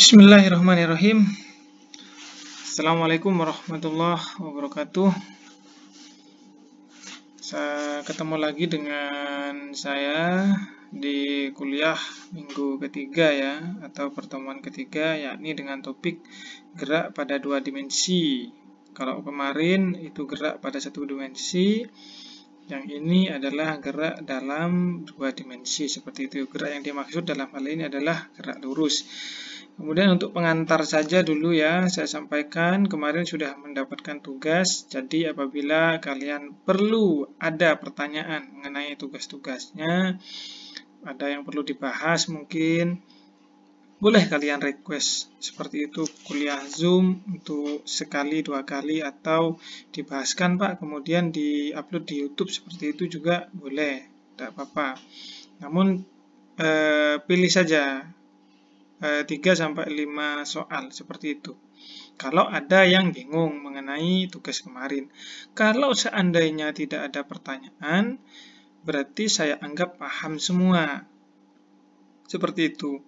Bismillahirrahmanirrahim. Assalamualaikum warahmatullahi wabarakatuh. Saya ketemu lagi dengan saya di kuliah minggu ketiga ya, atau pertemuan ketiga, yakni dengan topik gerak pada dua dimensi. Kalau kemarin itu gerak pada satu dimensi, yang ini adalah gerak dalam dua dimensi. Seperti itu. Gerak yang dimaksud dalam hal ini adalah gerak lurus. Kemudian untuk pengantar saja dulu ya, saya sampaikan kemarin sudah mendapatkan tugas. Jadi apabila kalian perlu ada pertanyaan mengenai tugas-tugasnya, ada yang perlu dibahas mungkin, boleh kalian request seperti itu, kuliah Zoom untuk sekali, dua kali, atau dibahaskan Pak, kemudian di-upload di YouTube seperti itu juga boleh, tidak apa-apa. Namun pilih saja 3-5 soal seperti itu. Kalau ada yang bingung mengenai tugas kemarin. Kalau seandainya tidak ada pertanyaan, berarti saya anggap paham semua. Seperti itu.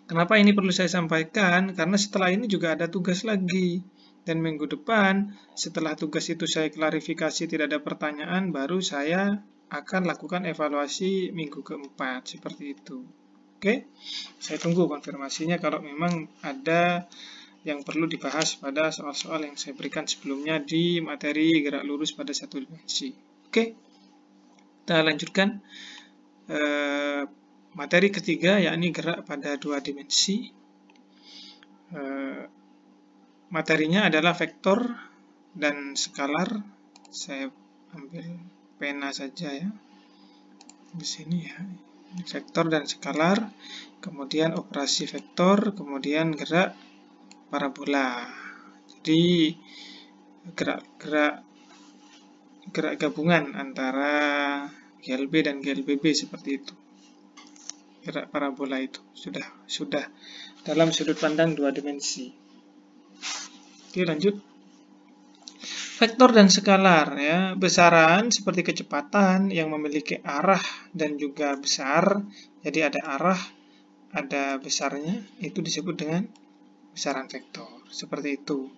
Kenapa ini perlu saya sampaikan? Karena setelah ini juga ada tugas lagi. Dan minggu depan, setelah tugas itu saya klarifikasi tidak ada pertanyaan, baru saya akan lakukan evaluasi minggu keempat. Seperti itu. Oke, saya tunggu konfirmasinya kalau memang ada yang perlu dibahas pada soal-soal yang saya berikan sebelumnya di materi gerak lurus pada satu dimensi. Oke, kita lanjutkan materi ketiga, yakni gerak pada dua dimensi. Materinya adalah vektor dan skalar. Saya ambil pena saja ya, di sini ya. Vektor dan skalar, kemudian operasi vektor, kemudian gerak parabola. Jadi gerak gabungan antara GLB dan GLBB seperti itu. Gerak parabola itu sudah dalam sudut pandang dua dimensi. Oke, lanjut. Vektor dan skalar ya, besaran seperti kecepatan yang memiliki arah dan juga besar. Jadi ada arah, ada besarnya, itu disebut dengan besaran vektor. Seperti itu.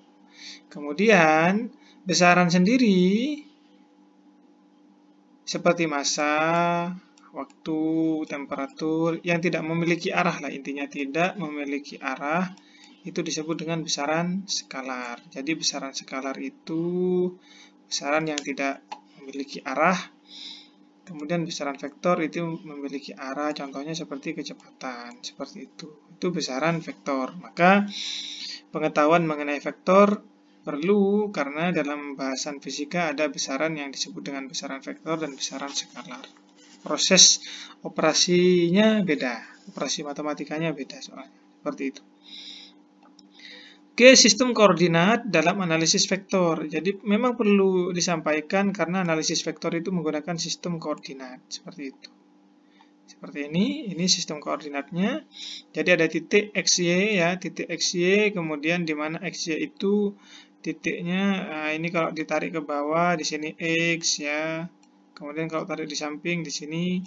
Kemudian besaran sendiri seperti massa, waktu, temperatur yang tidak memiliki arah lah, intinya tidak memiliki arah, itu disebut dengan besaran skalar. Jadi besaran skalar itu besaran yang tidak memiliki arah. Kemudian besaran vektor itu memiliki arah, contohnya seperti kecepatan, seperti itu. Itu besaran vektor. Maka pengetahuan mengenai vektor perlu karena dalam bahasan fisika ada besaran yang disebut dengan besaran vektor dan besaran skalar. Proses operasinya beda, operasi matematikanya beda soalnya. Seperti itu. Oke, sistem koordinat dalam analisis vektor. Jadi memang perlu disampaikan karena analisis vektor itu menggunakan sistem koordinat. Seperti itu. Seperti ini sistem koordinatnya. Jadi ada titik XY ya, titik XY, kemudian di mana XY itu titiknya, ini kalau ditarik ke bawah, di sini X ya. Kemudian kalau tarik di samping, di sini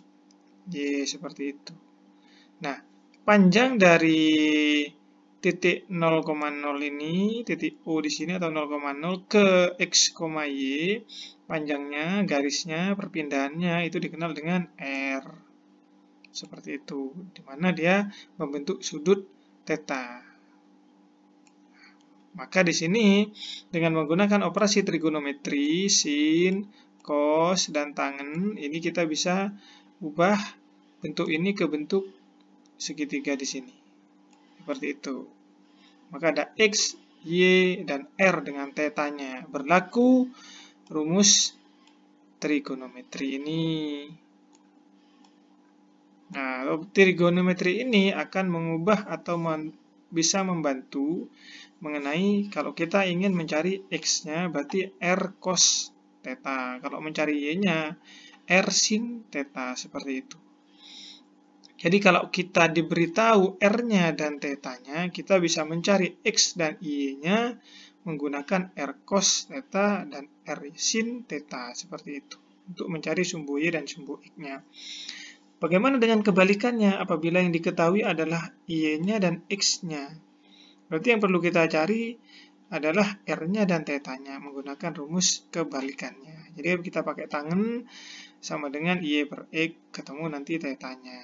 Y, seperti itu. Nah, panjang dari titik 0,0 ini, titik O di sini atau 0,0 ke X, Y, panjangnya, garisnya, perpindahannya itu dikenal dengan R. Seperti itu, di mana dia membentuk sudut theta. Maka di sini dengan menggunakan operasi trigonometri, sin, cos, dan tangen, ini kita bisa ubah bentuk ini ke bentuk segitiga di sini. Seperti itu. Maka ada X, Y, dan R dengan tetanya. Berlaku rumus trigonometri ini. Nah, trigonometri ini akan mengubah atau bisa membantu mengenai kalau kita ingin mencari X-nya, berarti R cos theta. Kalau mencari Y-nya, R sin theta. Seperti itu. Jadi kalau kita diberitahu R-nya dan θ-nya, kita bisa mencari X dan Y-nya menggunakan R cos theta dan R sin theta, seperti itu. Untuk mencari sumbu Y dan sumbu X-nya. Bagaimana dengan kebalikannya apabila yang diketahui adalah Y-nya dan X-nya? Berarti yang perlu kita cari adalah R-nya dan θ-nya menggunakan rumus kebalikannya. Jadi kita pakai tangen sama dengan Y per X, ketemu nanti θ-nya.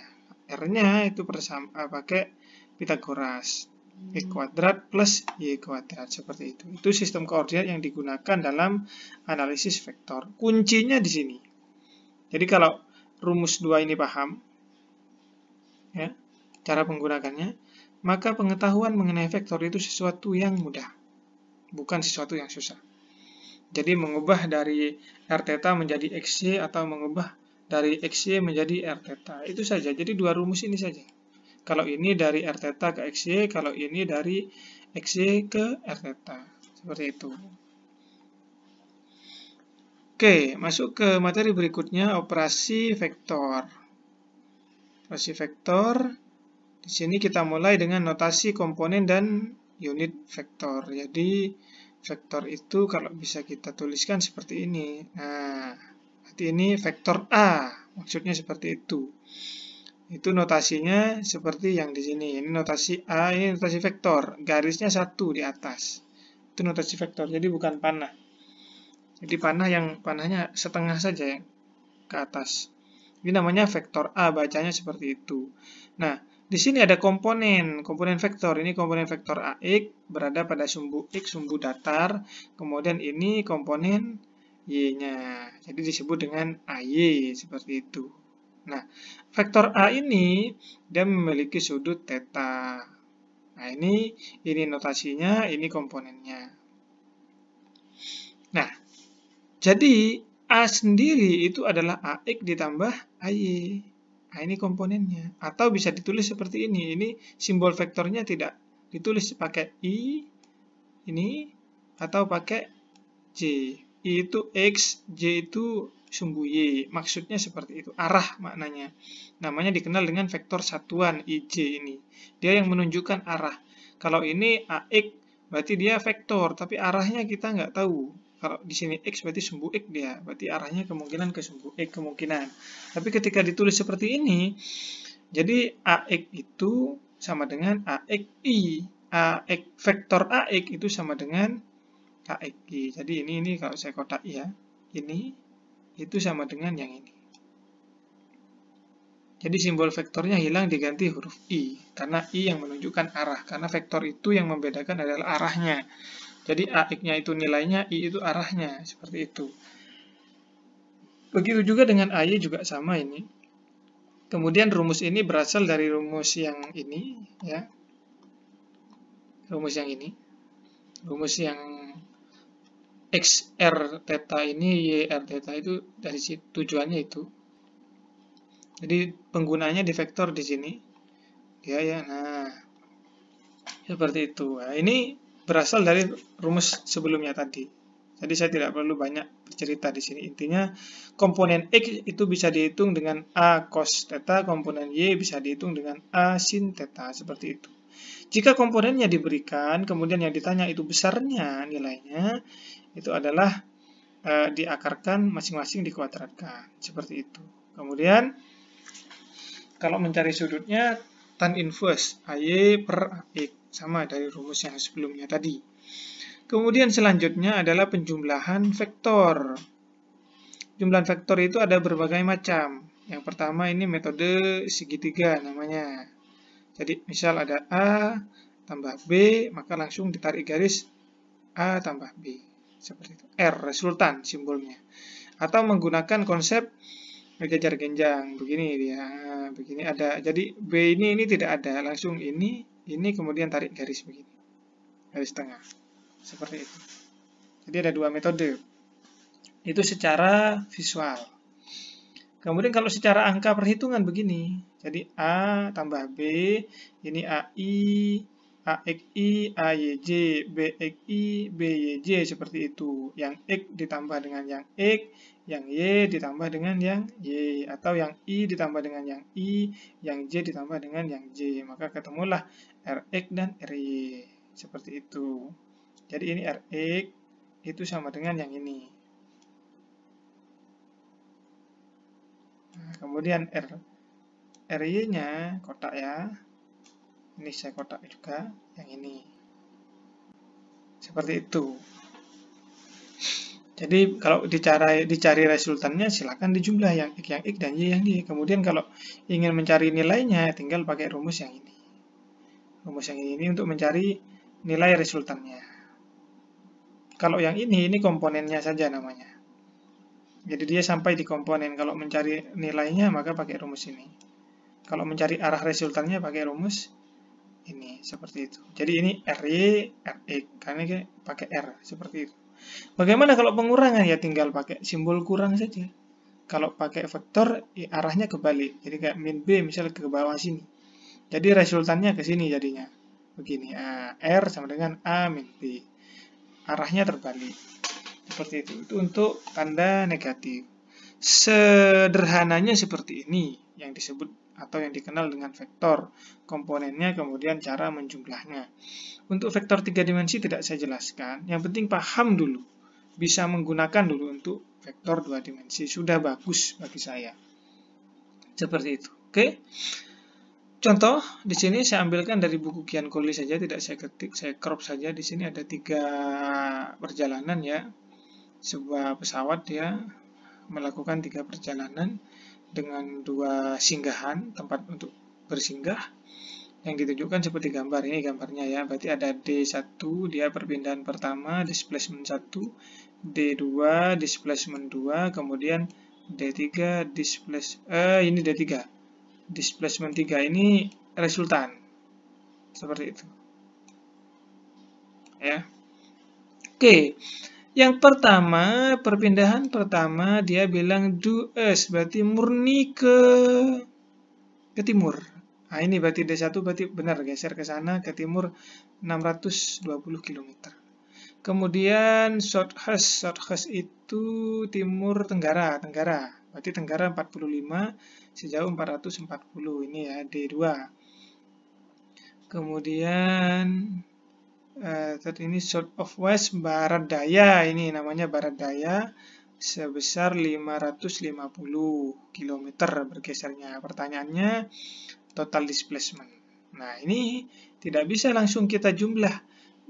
R-nya itu pakai Pitagoras. X kuadrat plus Y kuadrat, seperti itu. Itu sistem koordinat yang digunakan dalam analisis vektor. Kuncinya di sini. Jadi kalau rumus 2 ini paham, ya, cara penggunakannya, maka pengetahuan mengenai vektor itu sesuatu yang mudah, bukan sesuatu yang susah. Jadi mengubah dari Rθ menjadi XY atau mengubah dari XY menjadi Rθ, itu saja. Jadi dua rumus ini saja. Kalau ini dari Rθ ke XY, kalau ini dari XY ke Rθ. Seperti itu. Oke, masuk ke materi berikutnya, operasi vektor. Operasi vektor, di sini kita mulai dengan notasi komponen dan unit vektor. Jadi, vektor itu kalau bisa kita tuliskan seperti ini. Nah, berarti ini vektor A, maksudnya seperti itu. Itu notasinya seperti yang di sini. Ini notasi A, ini notasi vektor. Garisnya 1 di atas. Itu notasi vektor, jadi bukan panah. Jadi panahnya setengah saja yang ke atas. Ini namanya vektor A, bacanya seperti itu. Nah, di sini ada komponen vektor. Ini komponen vektor AX berada pada sumbu X, sumbu datar. Kemudian ini komponen Y-nya. Jadi disebut dengan AY, seperti itu. Nah, vektor A ini dia memiliki sudut theta. Nah, ini notasinya, ini komponennya. Nah, jadi A sendiri itu adalah AX ditambah AY. Nah, ini komponennya. Atau bisa ditulis seperti ini. Ini simbol vektornya tidak ditulis pakai I, ini, atau pakai J. I itu X, J itu sumbu Y. Maksudnya seperti itu. Arah maknanya. Namanya dikenal dengan vektor satuan IJ ini. Dia yang menunjukkan arah. Kalau ini AX, berarti dia vektor. Tapi arahnya kita nggak tahu. Kalau di sini X berarti sumbu X dia. Berarti arahnya kemungkinan ke sumbu X kemungkinan. Tapi ketika ditulis seperti ini, jadi AX itu sama dengan AXI. AX, vektor AX itu sama dengan AXI. Jadi ini kalau saya kotak ya, ini itu sama dengan yang ini. Jadi simbol vektornya hilang diganti huruf I. Karena I yang menunjukkan arah. Karena vektor itu yang membedakan adalah arahnya. Jadi AX-nya itu nilainya, I itu arahnya. Seperti itu. Begitu juga dengan AY juga sama ini. Kemudian rumus ini berasal dari rumus yang ini. Ya. Rumus yang ini. Rumus yang X R theta ini, Y R theta itu dari tujuannya itu. Jadi penggunaannya di vektor di sini. Ya. Nah, seperti itu. Nah, ini berasal dari rumus sebelumnya tadi. Jadi saya tidak perlu banyak bercerita di sini. Intinya komponen X itu bisa dihitung dengan A cos theta, komponen Y bisa dihitung dengan A sin theta, seperti itu. Jika komponennya diberikan, kemudian yang ditanya itu besarnya nilainya, itu adalah diakarkan masing-masing dikuadratkan, seperti itu. Kemudian kalau mencari sudutnya tan inverse AY per AX, sama dari rumus yang sebelumnya tadi. Kemudian selanjutnya adalah penjumlahan vektor. Jumlahan vektor itu ada berbagai macam. Yang pertama ini metode segitiga namanya. Jadi misal ada A tambah B, maka langsung ditarik garis A tambah B. Seperti itu. R, resultan simbolnya. Atau menggunakan konsep berjajar genjang. Begini dia. Begini ada. Jadi B ini tidak ada. Langsung ini kemudian tarik garis begini. Garis tengah. Seperti itu. Jadi ada dua metode. Itu secara visual. Kemudian kalau secara angka perhitungan begini. Jadi A tambah B, ini AI, AXI, AYJ, BXI, BYJ, seperti itu. Yang X ditambah dengan yang X, yang Y ditambah dengan yang Y, atau yang I ditambah dengan yang I, yang J ditambah dengan yang J. Maka ketemulah RX dan RY. Seperti itu. Jadi ini RX itu sama dengan yang ini. Nah, kemudian RY-nya kotak ya. Ini saya kotak juga yang ini. Seperti itu. Jadi kalau dicari resultannya silakan dijumlah yang X dan Y yang Y. Kemudian kalau ingin mencari nilainya tinggal pakai rumus yang ini. Rumus yang ini untuk mencari nilai resultannya. Kalau yang ini komponennya saja namanya. Jadi dia sampai di komponen. Kalau mencari nilainya maka pakai rumus ini. Kalau mencari arah resultannya pakai rumus ini, seperti itu. Jadi ini RY, RX, karena ini pakai R, seperti itu. Bagaimana kalau pengurangan? Ya tinggal pakai simbol kurang saja. Kalau pakai vektor, ya arahnya kebalik. Jadi kayak min B misalnya ke bawah sini. Jadi resultannya ke sini jadinya. Begini, R sama dengan A min B. Arahnya terbalik. Seperti itu. Itu untuk tanda negatif. Sederhananya seperti ini yang disebut atau yang dikenal dengan vektor. Komponennya kemudian cara menjumlahnya. Untuk vektor 3 dimensi tidak saya jelaskan. Yang penting paham dulu. Bisa menggunakan dulu untuk vektor 2 dimensi. Sudah bagus bagi saya. Seperti itu. Oke. Contoh, di sini saya ambilkan dari buku Kian Koli saja, tidak saya ketik, saya crop saja. Di sini ada 3 perjalanan ya. Sebuah pesawat dia melakukan 3 perjalanan dengan 2 singgahan, tempat untuk bersinggah. Yang ditunjukkan seperti gambar, ini gambarnya ya. Berarti ada D1, dia perpindahan pertama, displacement 1, D2, displacement 2, kemudian D3, ini D3. Displacement 3 ini resultan. Seperti itu. Ya. Oke. Yang pertama, perpindahan pertama dia bilang due east, berarti murni ke timur. Nah, ini berarti D1 berarti benar geser ke sana ke timur 620 km. Kemudian southwest itu timur tenggara. Berarti tenggara 45 sejauh 440 ini ya D2. Kemudian ini south of west barat daya, ini namanya barat daya sebesar 550 km bergesernya. Pertanyaannya total displacement. Nah, ini tidak bisa langsung kita jumlah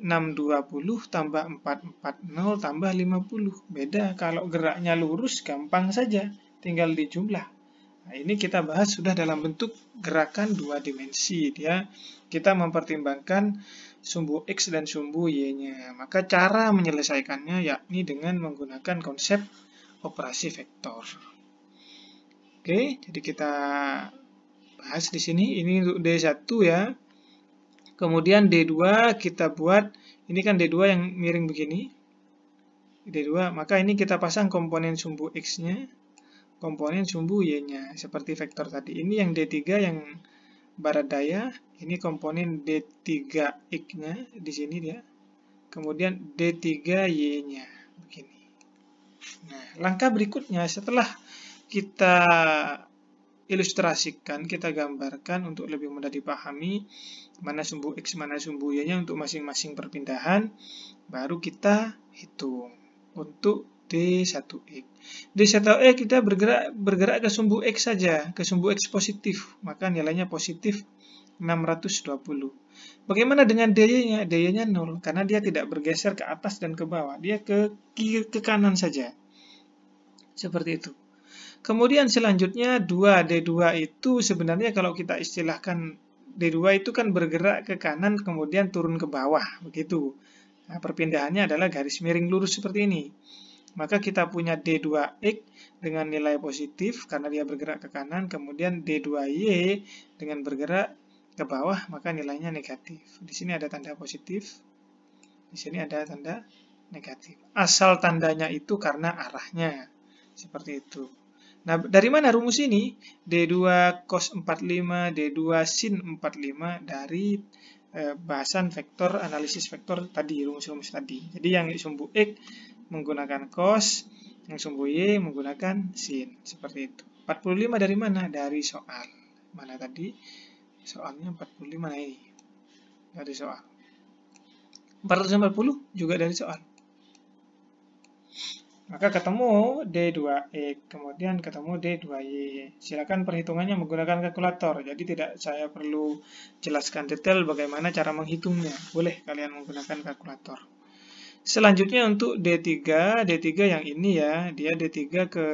620 tambah 440 tambah 50. Beda, kalau geraknya lurus gampang saja, tinggal dijumlah. Nah, ini kita bahas sudah dalam bentuk gerakan 2 dimensi. Kita mempertimbangkan sumbu X dan sumbu Y-nya. Maka cara menyelesaikannya yakni dengan menggunakan konsep operasi vektor. Oke, jadi kita bahas di sini. Ini untuk D1 ya. Kemudian D2 kita buat, ini kan D2 yang miring begini. D2, maka ini kita pasang komponen sumbu X-nya, komponen sumbu Y-nya, seperti vektor tadi. Ini yang D3 yang barat daya, ini komponen D3X-nya, di sini dia. Kemudian D3Y-nya, begini. Nah, langkah berikutnya setelah kita ilustrasikan, kita gambarkan untuk lebih mudah dipahami mana sumbu X, mana sumbu Y-nya untuk masing-masing perpindahan, baru kita hitung untuk D1X. D1X kita bergerak ke sumbu X saja, ke sumbu X positif, maka nilainya positif 620. Bagaimana dengan DY-nya? DY-nya 0, karena dia tidak bergeser ke atas dan ke bawah, dia ke kiri, ke kanan saja. Seperti itu. Kemudian selanjutnya D2 itu sebenarnya kalau kita istilahkan D2 itu kan bergerak ke kanan kemudian turun ke bawah, begitu. Nah, perpindahannya adalah garis miring lurus seperti ini. Maka kita punya D2X dengan nilai positif karena dia bergerak ke kanan, kemudian D2Y dengan bergerak ke bawah maka nilainya negatif. Di sini ada tanda positif, di sini ada tanda negatif. Asal tandanya itu karena arahnya. Seperti itu. Nah, dari mana rumus ini? D2 cos 45, D2 sin 45 dari bahasan vektor, analisis vektor tadi, rumus-rumus tadi. Jadi yang sumbu X menggunakan cos, yang sumbu Y menggunakan sin. Seperti itu. 45 dari mana? Dari soal. Mana tadi? Soalnya 45, nah ini. Dari soal. 440 juga dari soal. Maka ketemu D2X, kemudian ketemu D2Y. Silakan perhitungannya menggunakan kalkulator. Jadi tidak saya perlu jelaskan detail bagaimana cara menghitungnya. Boleh kalian menggunakan kalkulator. Selanjutnya untuk D3 yang ini ya, dia D3 ke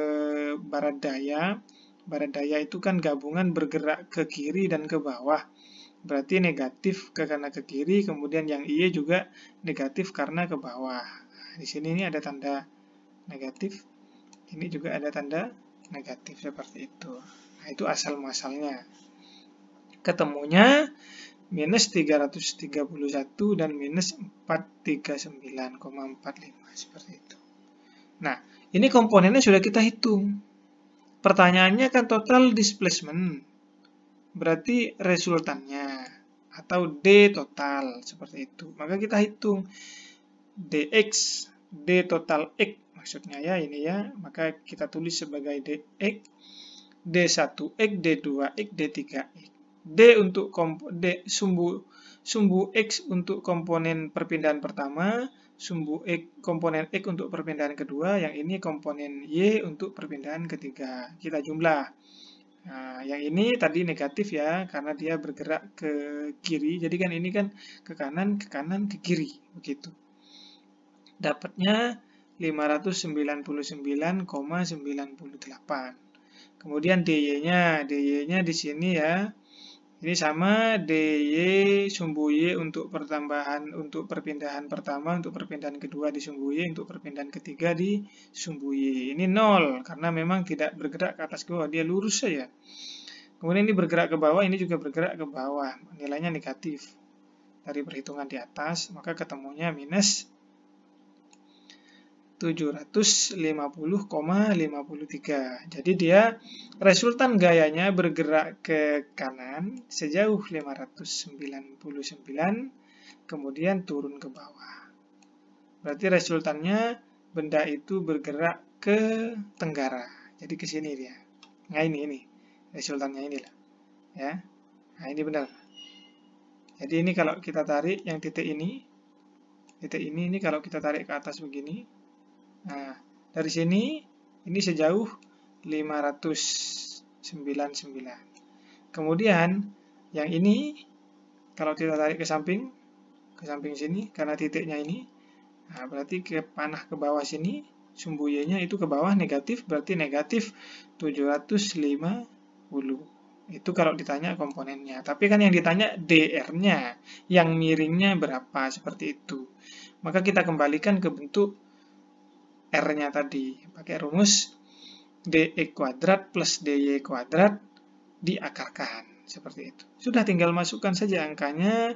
barat daya. Barat daya itu kan gabungan bergerak ke kiri dan ke bawah. Berarti negatif karena ke kiri, kemudian yang Y juga negatif karena ke bawah. Nah, di sini ini ada tanda negatif, ini juga ada tanda negatif seperti itu. Nah, itu asal muasalnya. Ketemunya minus 331 dan minus 439,45 seperti itu. Nah, ini komponennya sudah kita hitung. Pertanyaannya kan total displacement. Berarti resultannya atau D total seperti itu. Maka kita hitung dx, D total x maksudnya ya ini ya. Maka kita tulis sebagai dx, D1x, D2x, D3x. D untuk sumbu x untuk komponen perpindahan pertama, sumbu x komponen x untuk perpindahan kedua, yang ini komponen y untuk perpindahan ketiga. Kita jumlah. Nah, yang ini tadi negatif ya, karena dia bergerak ke kiri. Jadi kan ini kan ke kanan, ke kiri. Begitu. Dapatnya 599,98. Kemudian dy-nya di sini ya. Ini sama dy sumbu y untuk perpindahan pertama, untuk perpindahan kedua di sumbu y, untuk perpindahan ketiga di sumbu y. Ini 0 karena memang tidak bergerak ke atas ke bawah, dia lurus saja. Kemudian ini bergerak ke bawah, ini juga bergerak ke bawah, nilainya negatif. Dari perhitungan di atas, maka ketemunya minus 750,53. Jadi dia resultan gayanya bergerak ke kanan sejauh 599, kemudian turun ke bawah. Berarti resultannya benda itu bergerak ke tenggara. Jadi ke sini dia. Nah ini resultannya inilah. Ya. Nah ini benar. Jadi ini kalau kita tarik yang titik ini kalau kita tarik ke atas begini. Nah, dari sini, ini sejauh 599. Kemudian, yang ini, kalau kita tarik ke samping sini, karena titiknya ini, nah berarti ke panah ke bawah sini, sumbu Y-nya itu ke bawah negatif, berarti negatif 750. Itu kalau ditanya komponennya. Tapi kan yang ditanya DR-nya, yang miringnya berapa, seperti itu. Maka kita kembalikan ke bentuk R-nya tadi, pakai rumus dx kuadrat plus dy kuadrat diakarkan, seperti itu. Sudah tinggal masukkan saja angkanya,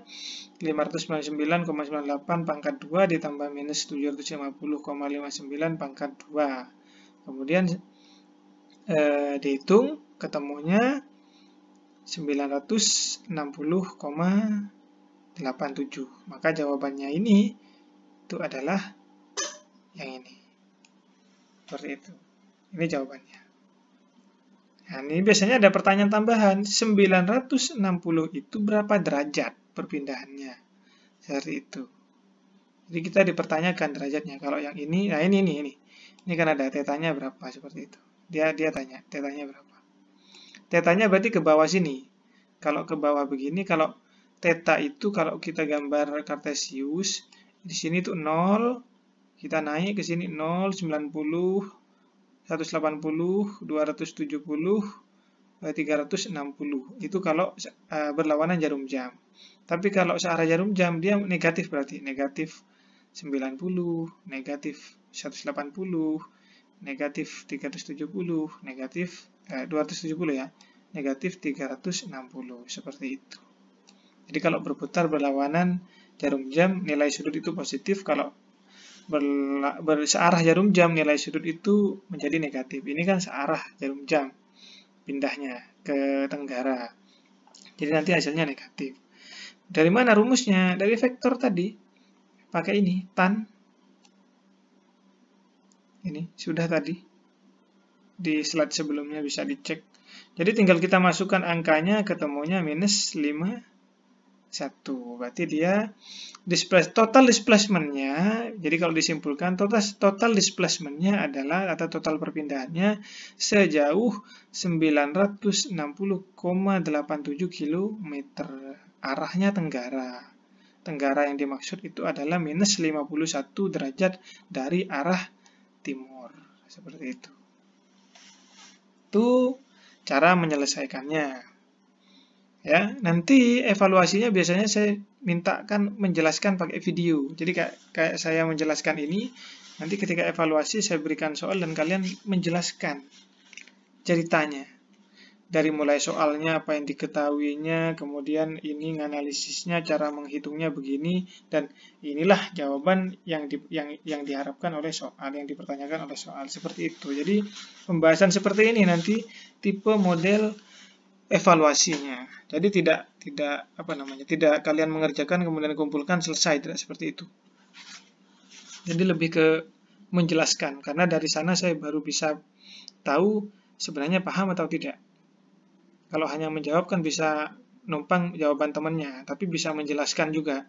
599,98 pangkat 2 ditambah minus 750,59 pangkat 2. Kemudian dihitung, ketemunya 960,87. Maka jawabannya ini itu adalah yang ini. Seperti itu. Ini jawabannya. Nah, ini biasanya ada pertanyaan tambahan. 960 itu berapa derajat perpindahannya? Seperti itu. Jadi kita dipertanyakan derajatnya. Kalau yang ini, nah ini. Ini kan ada tetanya berapa, seperti itu. Dia tanya, tetanya berapa. Tetanya berarti ke bawah sini. Kalau ke bawah begini, kalau teta itu kalau kita gambar kartesius, di sini tuh 0, kita naik ke sini 0, 90, 180, 270, 360. Itu kalau berlawanan jarum jam. Tapi kalau searah jarum jam, dia negatif berarti. Negatif 90, negatif 180, negatif 370, negatif 270 ya. Negatif 360, seperti itu. Jadi kalau berputar berlawanan jarum jam, nilai sudut itu positif. Kalau searah jarum jam, nilai sudut itu menjadi negatif. Ini kan searah jarum jam pindahnya ke tenggara. Jadi nanti hasilnya negatif. Dari mana rumusnya? Dari vektor tadi. Pakai ini, tan. Ini sudah tadi. Di slide sebelumnya bisa dicek. Jadi tinggal kita masukkan angkanya, ketemunya minus 5. 1. Berarti dia total displacement-nya, jadi kalau disimpulkan total displacement-nya adalah atau total perpindahannya sejauh 960,87 km, arahnya tenggara. tenggara yang dimaksud itu adalah minus 51 derajat dari arah timur. Seperti itu. Itu cara menyelesaikannya. Ya, nanti evaluasinya biasanya saya mintakan menjelaskan pakai video. Jadi kayak saya menjelaskan ini, nanti ketika evaluasi saya berikan soal dan kalian menjelaskan ceritanya. Dari mulai soalnya, apa yang diketahuinya, kemudian ini analisisnya, cara menghitungnya begini, dan inilah jawaban yang diharapkan oleh soal, yang dipertanyakan oleh soal, seperti itu. Jadi pembahasan seperti ini nanti tipe model evaluasinya. Jadi tidak kalian mengerjakan kemudian kumpulkan selesai, tidak seperti itu. Jadi lebih ke menjelaskan, karena dari sana saya baru bisa tahu sebenarnya paham atau tidak. Kalau hanya menjawab kan bisa numpang jawaban temannya, tapi bisa menjelaskan juga.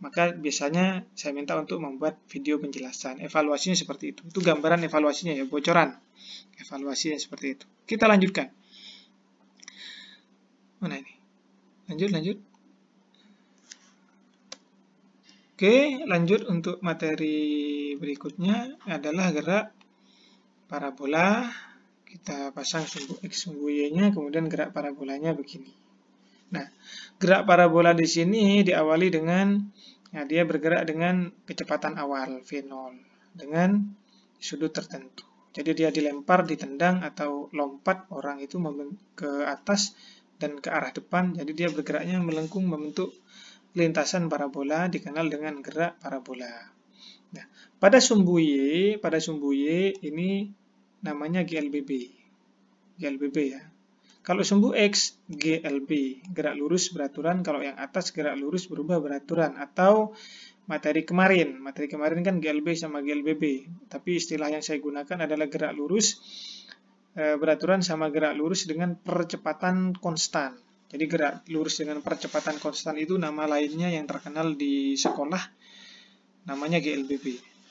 Maka biasanya saya minta untuk membuat video penjelasan. Evaluasinya seperti itu. Itu gambaran evaluasinya ya, bocoran. Evaluasinya seperti itu. Kita lanjutkan. Mana ini? Lanjut. Oke, lanjut untuk materi berikutnya adalah gerak parabola. Kita pasang sumbu X, sumbu Y-nya, kemudian gerak parabolanya begini. Nah, gerak parabola di sini diawali dengan, dia bergerak dengan kecepatan awal, V0, dengan sudut tertentu. Jadi dia dilempar, ditendang, atau lompat orang itu ke atas dan ke arah depan, jadi dia bergeraknya melengkung membentuk lintasan parabola, dikenal dengan gerak parabola. Nah, pada sumbu Y ini namanya GLBB. GLBB ya. Kalau sumbu X, GLB, gerak lurus beraturan. Kalau yang atas gerak lurus berubah beraturan. Atau materi kemarin kan GLB sama GLBB. Tapi istilah yang saya gunakan adalah gerak lurus beraturan sama gerak lurus dengan percepatan konstan. Jadi gerak lurus dengan percepatan konstan itu nama lainnya yang terkenal di sekolah, namanya GLBB.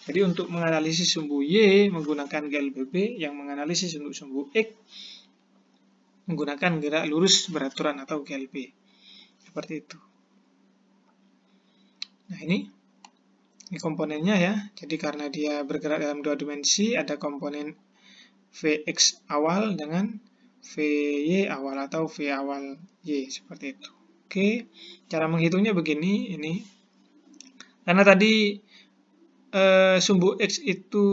Jadi untuk menganalisis sumbu Y menggunakan GLBB, yang menganalisis untuk sumbu X menggunakan gerak lurus beraturan atau GLB. Seperti itu. Nah ini komponennya ya. Jadi karena dia bergerak dalam 2 dimensi, ada komponen Vx awal dengan Vy awal atau V awal Y, seperti itu. Oke, cara menghitungnya begini, ini. Karena tadi sumbu X itu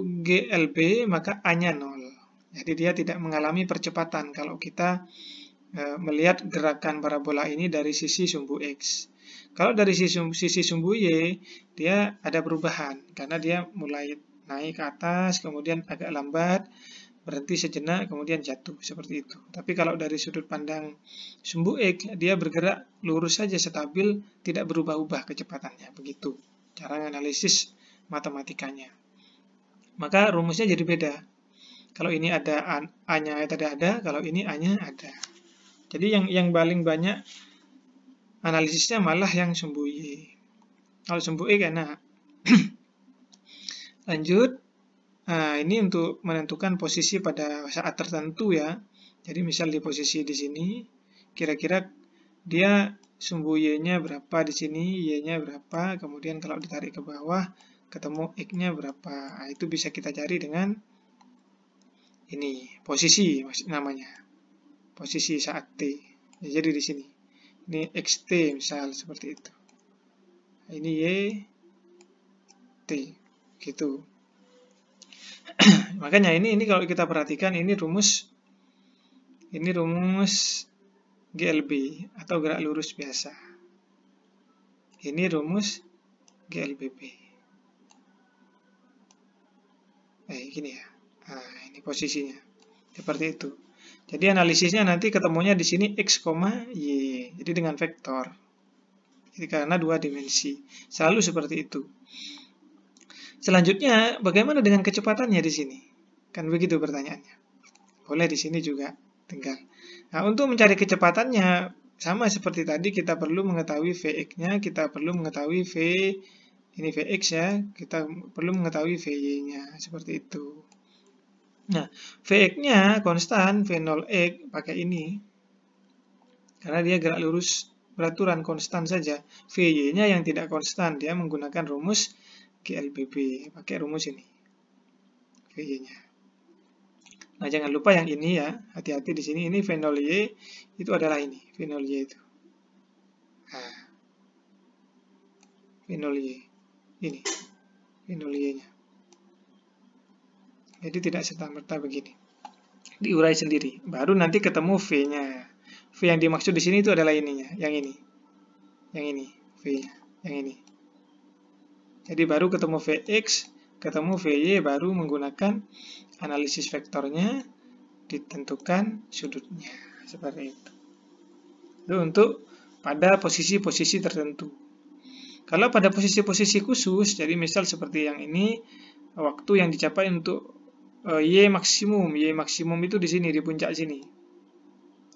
GLB, maka A-nya 0. Jadi dia tidak mengalami percepatan kalau kita melihat gerakan parabola ini dari sisi sumbu X. Kalau dari sisi sumbu Y, dia ada perubahan, karena dia mulai naik ke atas, kemudian agak lambat, berhenti sejenak, kemudian jatuh, seperti itu. Tapi kalau dari sudut pandang sumbu X, dia bergerak lurus saja, stabil, tidak berubah-ubah kecepatannya. Begitu cara analisis matematikanya. Maka rumusnya jadi beda. Kalau ini ada A-nya tidak ada, kalau ini A-nya ada. Jadi yang paling banyak analisisnya malah yang sumbu Y. Kalau sumbu X enak. Lanjut. Nah, ini untuk menentukan posisi pada saat tertentu ya. Jadi misal di posisi di sini, kira-kira dia sumbu Y-nya berapa di sini, Y-nya berapa, kemudian kalau ditarik ke bawah, ketemu X-nya berapa. Nah, itu bisa kita cari dengan ini, posisi namanya. Posisi saat T. Ya, jadi di sini. Ini XT misal, seperti itu. Ini Y, T. Gitu. Makanya ini kalau kita perhatikan ini rumus GLB atau gerak lurus biasa. Ini rumus GLBB. Gini ya. Nah, ini posisinya. Seperti itu. Jadi analisisnya nanti ketemunya di sini X, Y. Jadi dengan vektor. Jadi karena 2 dimensi. Selalu seperti itu. Selanjutnya, bagaimana dengan kecepatannya di sini? Kan begitu pertanyaannya. Boleh di sini juga tinggal. Nah, untuk mencari kecepatannya, sama seperti tadi, kita perlu mengetahui Vx-nya, kita perlu mengetahui ini Vx ya, kita perlu mengetahui Vy-nya, seperti itu. Nah, Vx-nya konstan, V0x, pakai ini. Karena dia gerak lurus beraturan konstan saja. VY-nya yang tidak konstan, dia menggunakan rumus GLBB, pakai rumus ini, VY-nya. Nah, jangan lupa yang ini ya, hati-hati di sini, ini V0Y, itu adalah ini, V0Y itu. Nah, V0Y, ini, V0Y-nya. Jadi tidak serta-merta begini. Diurai sendiri, baru nanti ketemu V-nya. V yang dimaksud di sini itu adalah ininya, yang ini, V-nya, yang ini. Jadi baru ketemu Vx, ketemu Vy, baru menggunakan analisis vektornya, ditentukan sudutnya, seperti itu. Itu untuk pada posisi-posisi tertentu. Kalau pada posisi-posisi khusus, jadi misal seperti yang ini, waktu yang dicapai untuk Y maksimum itu di sini, di puncak sini.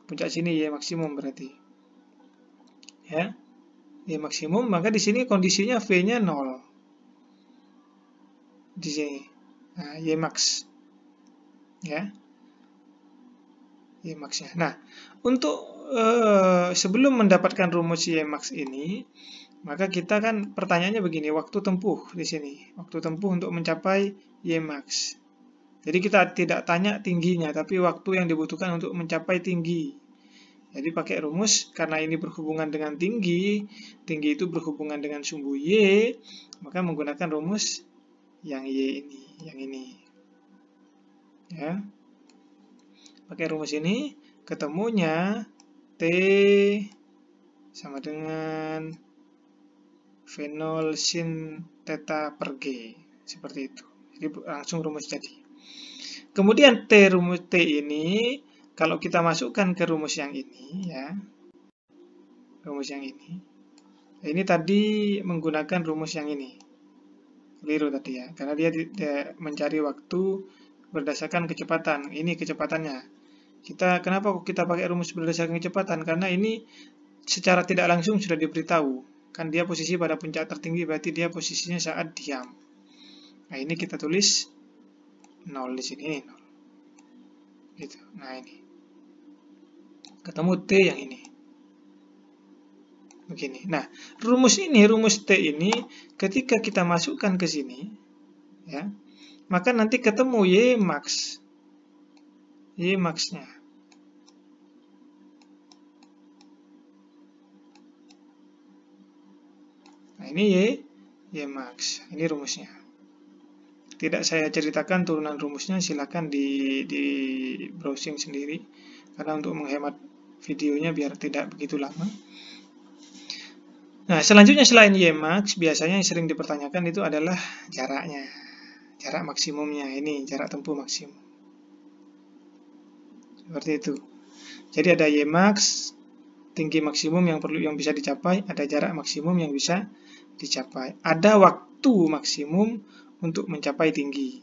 Puncak sini Y maksimum berarti. Ya. Y maksimum, maka di sini kondisinya V-nya 0. Di sini. Nah, Y max. Ya. Y max-nya. Nah, untuk sebelum mendapatkan rumus Y max ini, maka kita kan pertanyaannya begini, waktu tempuh di sini. Waktu tempuh untuk mencapai Y max. Jadi kita tidak tanya tingginya, tapi waktu yang dibutuhkan untuk mencapai tinggi. Jadi pakai rumus, karena ini berhubungan dengan tinggi itu berhubungan dengan sumbu Y, maka menggunakan rumus yang Y ini, yang ini. Ya. Pakai rumus ini, ketemunya T sama dengan V0 sin theta per G. Seperti itu. Jadi langsung rumus jadi. Kemudian rumus T ini, kalau kita masukkan ke rumus yang ini, ya, rumus yang ini tadi menggunakan rumus yang ini, keliru tadi ya, karena dia mencari waktu berdasarkan kecepatan, ini kecepatannya. Kenapa kita pakai rumus berdasarkan kecepatan? Karena ini secara tidak langsung sudah diberitahu, kan dia posisi pada puncak tertinggi, berarti dia posisinya saat diam. Nah, ini kita tulis 0 di sini, ini 0. Gitu. Nah, ini. Ketemu T yang ini. Begini. Nah, rumus T ini, ketika kita masukkan ke sini, ya, maka nanti ketemu Y max. Y max-nya. Nah, ini Y max. Ini rumusnya. Tidak saya ceritakan turunan rumusnya, silakan di browsing sendiri, karena untuk menghemat videonya biar tidak begitu lama. Nah, selanjutnya selain Y max, biasanya yang sering dipertanyakan itu adalah jaraknya, jarak maksimumnya, ini jarak tempuh maksimum. Seperti itu. Jadi ada Y max, tinggi maksimum yang bisa dicapai, ada jarak maksimum yang bisa dicapai, ada waktu maksimum untuk mencapai tinggi.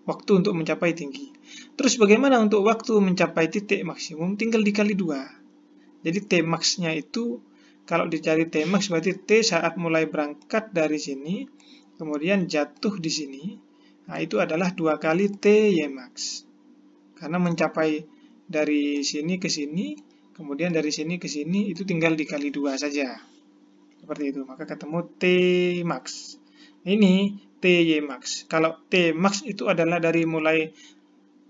Waktu untuk mencapai tinggi. Terus bagaimana untuk waktu mencapai titik maksimum? Tinggal dikali 2. Jadi T max-nya itu, kalau dicari T max berarti T saat mulai berangkat dari sini, kemudian jatuh di sini. Nah, itu adalah 2 kali T Y max. Karena mencapai dari sini ke sini, kemudian dari sini ke sini, itu tinggal dikali 2 saja. Seperti itu. Maka ketemu T max. Ini Ty max. Kalau T max itu adalah dari mulai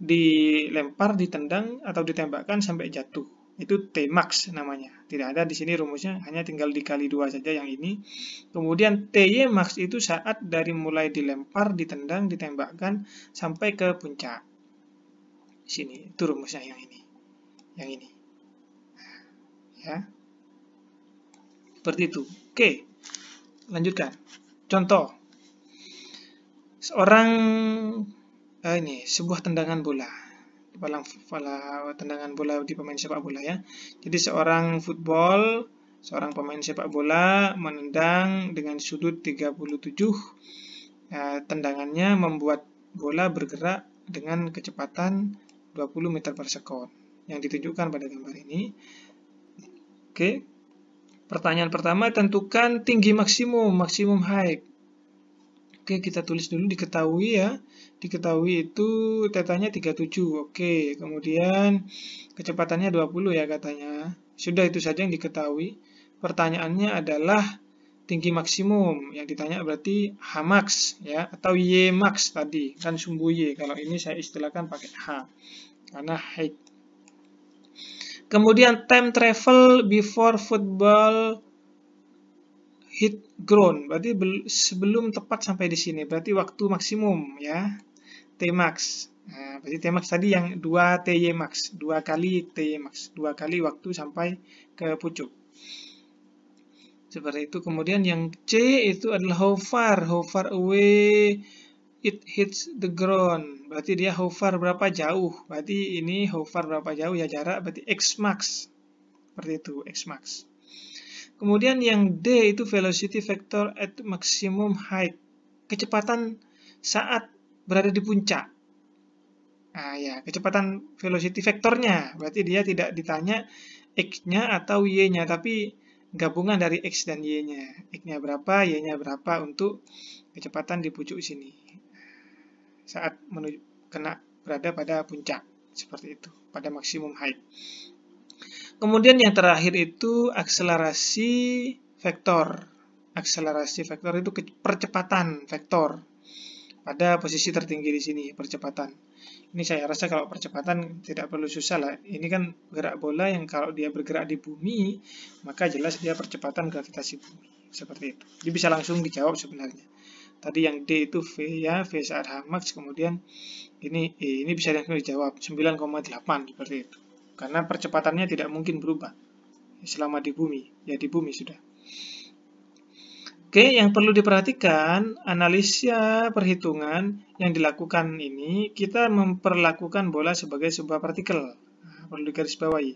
dilempar, ditendang, atau ditembakkan sampai jatuh. Itu T max namanya. Tidak ada di sini rumusnya, hanya tinggal dikali 2 saja yang ini. Kemudian Ty max itu saat dari mulai dilempar, ditendang, ditembakkan, sampai ke puncak. Sini, itu rumusnya yang ini. Yang ini. Ya. Seperti itu. Oke. Lanjutkan. Contoh. Sebuah tendangan bola, tendangan bola di pemain sepak bola ya. Jadi seorang pemain sepak bola menendang dengan sudut 37, tendangannya membuat bola bergerak dengan kecepatan 20 meter per sekon, yang ditunjukkan pada gambar ini. Oke. Pertanyaan pertama, tentukan tinggi maksimum height. Oke, kita tulis dulu, diketahui ya. Diketahui itu tetanya 37. Oke, kemudian kecepatannya 20 ya katanya. Sudah, itu saja yang diketahui. pertanyaannya adalah tinggi maksimum. Yang ditanya berarti Hmax ya, atau Ymax tadi, kan sumbu Y. Kalau ini saya istilahkan pakai H karena height. Kemudian time travel before football hit ground, berarti sebelum tepat sampai di sini, berarti waktu maksimum ya, Tmax. Nah, berarti Tmax tadi yang 2 Ty max, 2 kali Ty max, 2 kali waktu sampai ke pucuk. Seperti itu. Kemudian yang C itu adalah how far away it hits the ground. Berarti dia how far berapa jauh. Berarti ini how far berapa jauh ya, jarak, berarti X max. Seperti itu, X max. Kemudian yang D itu velocity vector at maximum height. Kecepatan saat berada di puncak. Nah ya, kecepatan velocity vektornya. Berarti dia tidak ditanya X-nya atau Y-nya, tapi gabungan dari X dan Y-nya. X-nya berapa, Y-nya berapa untuk kecepatan di pucuk sini. Saat berada pada puncak. Seperti itu, pada maksimum height. Kemudian yang terakhir itu akselerasi vektor. Akselerasi vektor itu percepatan vektor. Pada posisi tertinggi di sini, percepatan. Ini saya rasa kalau percepatan tidak perlu susah lah. Ini kan gerak bola yang kalau dia bergerak di bumi, maka jelas dia percepatan gravitasi bumi. Seperti itu. Jadi bisa langsung dijawab sebenarnya. Tadi yang D itu V ya, V saat Hmax, kemudian ini E, ini bisa langsung dijawab 9,8 seperti itu. Karena percepatannya tidak mungkin berubah selama di bumi. Ya di bumi sudah. Oke, yang perlu diperhatikan, analisa perhitungan yang dilakukan ini, kita memperlakukan bola sebagai sebuah partikel. Nah, perlu digarisbawahi.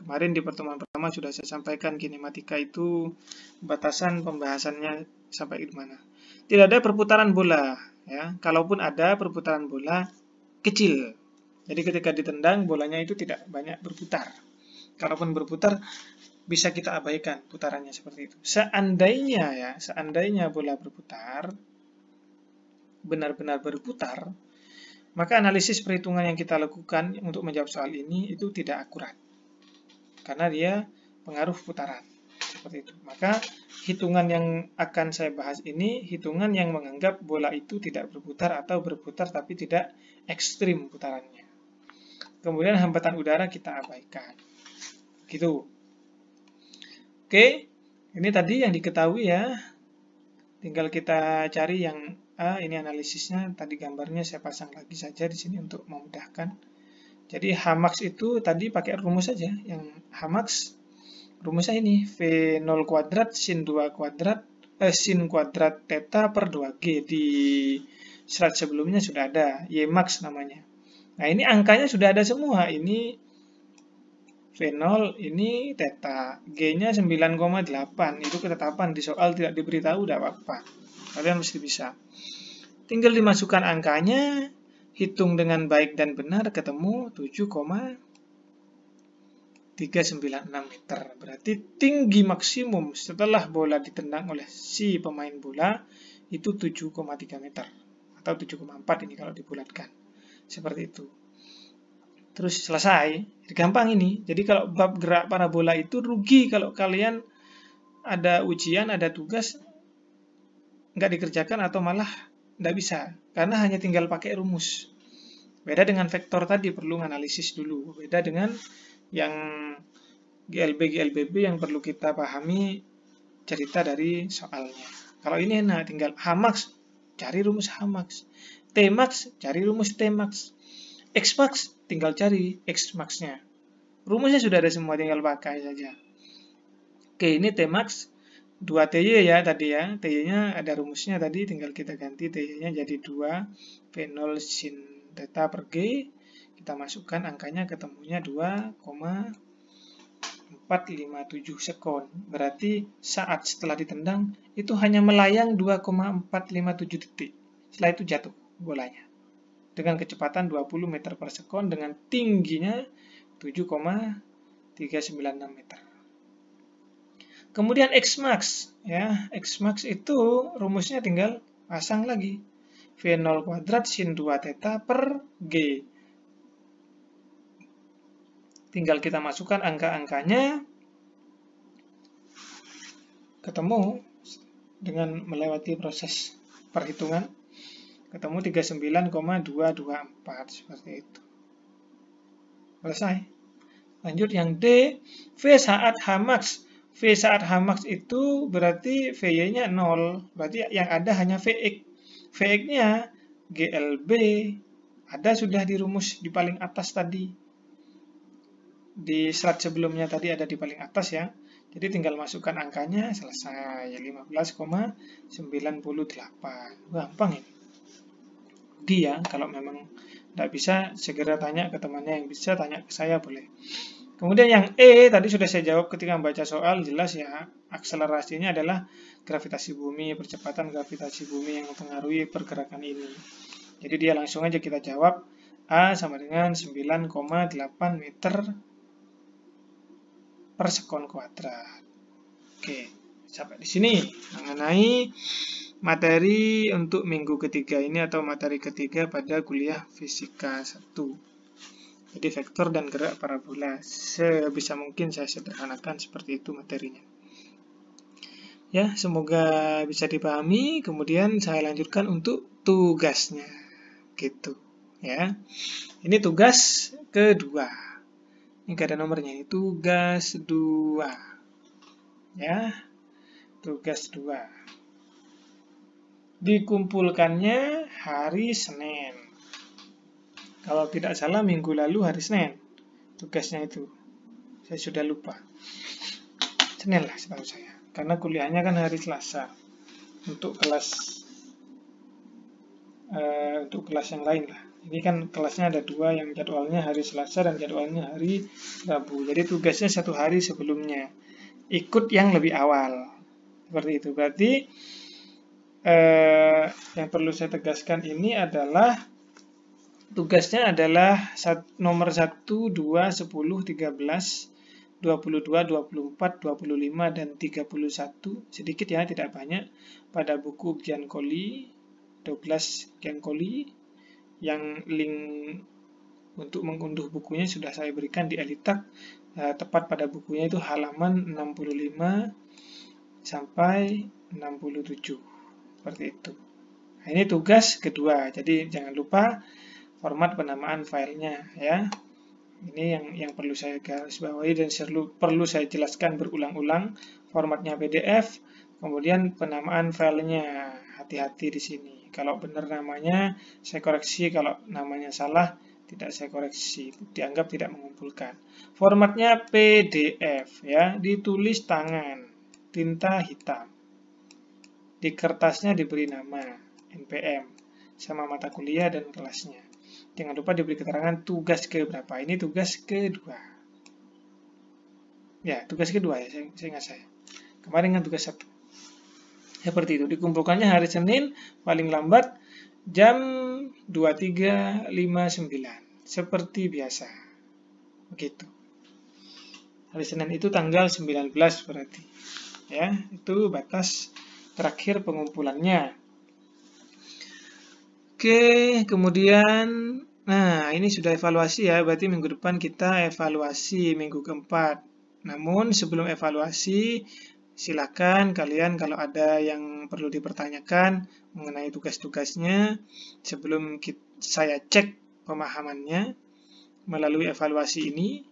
Kemarin di pertemuan pertama sudah saya sampaikan kinematika itu batasan pembahasannya sampai di mana. Tidak ada perputaran bola, ya. Kalaupun ada perputaran bola kecil. Jadi ketika ditendang, bolanya itu tidak banyak berputar. Kalaupun berputar, bisa kita abaikan putarannya seperti itu. Seandainya bola berputar, benar-benar berputar, maka analisis perhitungan yang kita lakukan untuk menjawab soal ini itu tidak akurat. Karena dia pengaruh putaran. Seperti itu. Maka hitungan yang akan saya bahas ini, hitungan yang menganggap bola itu tidak berputar atau berputar tapi tidak ekstrim putarannya. Kemudian hambatan udara kita abaikan. Gitu. Oke, ini tadi yang diketahui ya. Tinggal kita cari yang A, ini analisisnya. Tadi gambarnya saya pasang lagi saja di sini untuk memudahkan. Jadi Hmax itu tadi pakai rumus saja. Yang Hmax rumusnya ini V0 kuadrat sin 2 kuadrat sin kuadrat theta per 2G. Di slide sebelumnya sudah ada, Ymax namanya. Nah, ini angkanya sudah ada semua. Ini V0, ini theta. G-nya 9,8. Itu ketetapan di soal tidak diberitahu, tidak apa-apa. Kalian mesti bisa. Tinggal dimasukkan angkanya, hitung dengan baik dan benar, ketemu 7,396 meter. Berarti tinggi maksimum setelah bola ditendang oleh si pemain bola itu 7,3 meter. Atau 7,4 ini kalau dibulatkan. Seperti itu. Terus selesai, gampang ini. Jadi kalau bab gerak parabola itu rugi kalau kalian ada ujian, ada tugas, nggak dikerjakan atau malah nggak bisa. Karena hanya tinggal pakai rumus. Beda dengan vektor tadi, perlu analisis dulu. Beda dengan yang GLB, GLBB yang perlu kita pahami cerita dari soalnya. Kalau ini enak, tinggal Hmax, cari rumus Hmax. Tmax, cari rumus Tmax. Xmax, tinggal cari Xmax-nya. Rumusnya sudah ada semua, tinggal pakai saja. Oke, ini Tmax 2Ty ya tadi ya. Ty-nya ada rumusnya tadi, tinggal kita ganti Ty-nya jadi 2 V0 sin theta per G. Kita masukkan angkanya, ketemunya 2,457 sekon. Berarti saat setelah ditendang, itu hanya melayang 2,457 detik. Setelah itu jatuh bolanya. Dengan kecepatan 20 meter per sekon dengan tingginya 7,396 meter. Kemudian Xmax, ya, Xmax itu rumusnya tinggal pasang lagi. V0 kuadrat sin 2 theta per G. Tinggal kita masukkan angka-angkanya. ketemu dengan melewati proses perhitungan, ketemu 39,224 seperti itu. Selesai. Lanjut yang D, V saat Hmax. V saat Hmax itu berarti VY-nya 0, berarti yang ada hanya Vx. Vx-nya GLB, ada sudah di rumus di paling atas tadi. Di slide sebelumnya tadi ada di paling atas ya. Jadi tinggal masukkan angkanya, selesai. 15,98. Gampang ini. Dia kalau memang tidak bisa, segera tanya ke temannya. Yang bisa tanya ke saya boleh. Kemudian yang E, tadi sudah saya jawab ketika membaca soal, jelas ya. Akselerasinya adalah gravitasi bumi, percepatan gravitasi bumi yang mempengaruhi pergerakan ini. Jadi dia langsung aja kita jawab, A sama dengan 9,8 meter per sekon kuadrat. Oke, sampai di sini mengenai materi untuk minggu ketiga ini atau materi ketiga pada kuliah fisika 1. Jadi vektor dan gerak parabola. Sebisa mungkin saya sederhanakan seperti itu materinya. Ya, semoga bisa dipahami. Kemudian saya lanjutkan untuk tugasnya. Gitu, ya. Ini tugas kedua. Ini gak ada nomornya, ini tugas 2. Ya, tugas 2. Dikumpulkannya hari Senin. Kalau tidak salah minggu lalu hari Senin. Tugasnya itu. Saya sudah lupa. Senin lah setahu saya. Karena kuliahnya kan hari Selasa. Untuk kelas yang lain lah. Ini kan kelasnya ada 2 yang jadwalnya hari Selasa dan jadwalnya hari Rabu. Jadi tugasnya 1 hari sebelumnya. Ikut yang lebih awal. Seperti itu. Berarti yang perlu saya tegaskan ini adalah tugasnya adalah nomor 1, 2, 10, 13, 22, 24, 25, dan 31. Sedikit ya, tidak banyak. Pada buku Gian Coli, 12 Gian Coli. Yang link untuk mengunduh bukunya sudah saya berikan di Elitak. Tepat pada bukunya itu halaman 65 sampai 67. Seperti itu. Nah, ini tugas kedua. Jadi jangan lupa format penamaan filenya ya. Ini yang perlu saya garis bawahi dan perlu saya jelaskan berulang-ulang. Formatnya PDF, kemudian penamaan filenya. Hati-hati di sini. Kalau benar namanya saya koreksi, kalau namanya salah tidak saya koreksi, dianggap tidak mengumpulkan. Formatnya PDF ya, ditulis tangan, tinta hitam. Di kertasnya diberi nama NPM sama mata kuliah dan kelasnya. Jangan lupa diberi keterangan tugas ke berapa. Ini tugas kedua. Ya, tugas kedua ya, saya ingat saya. Kemarin kan tugas 1. Seperti itu. Dikumpulkannya hari Senin, paling lambat jam 23.59. Seperti biasa. Begitu. Hari Senin itu tanggal 19 berarti. Ya, itu batas terakhir pengumpulannya. Oke, kemudian, nah ini sudah evaluasi ya, berarti minggu depan kita evaluasi minggu keempat. Namun sebelum evaluasi, silakan kalian kalau ada yang perlu dipertanyakan mengenai tugas-tugasnya, sebelum saya cek pemahamannya melalui evaluasi ini,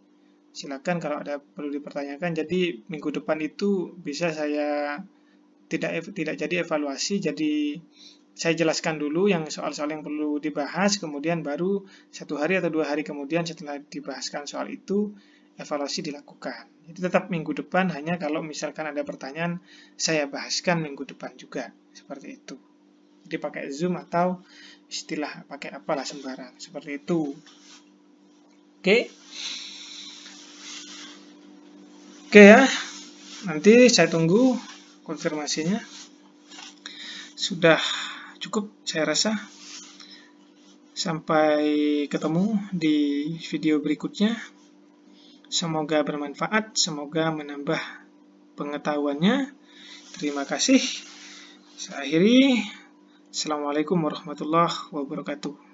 silakan kalau ada perlu dipertanyakan. Jadi minggu depan itu bisa saya tidak jadi evaluasi, jadi saya jelaskan dulu yang soal-soal yang perlu dibahas, kemudian baru 1 hari atau 2 hari kemudian setelah dibahaskan soal itu, evaluasi dilakukan. Jadi tetap minggu depan, hanya kalau misalkan ada pertanyaan, saya bahaskan minggu depan juga. Seperti itu. Jadi pakai Zoom atau istilah pakai apalah sembarang. Seperti itu. Oke. Oke ya. Nanti saya tunggu konfirmasinya. Sudah cukup saya rasa. Sampai ketemu di video berikutnya. Semoga bermanfaat, semoga menambah pengetahuannya. Terima kasih. Saya akhiri. Assalamualaikum warahmatullahi wabarakatuh.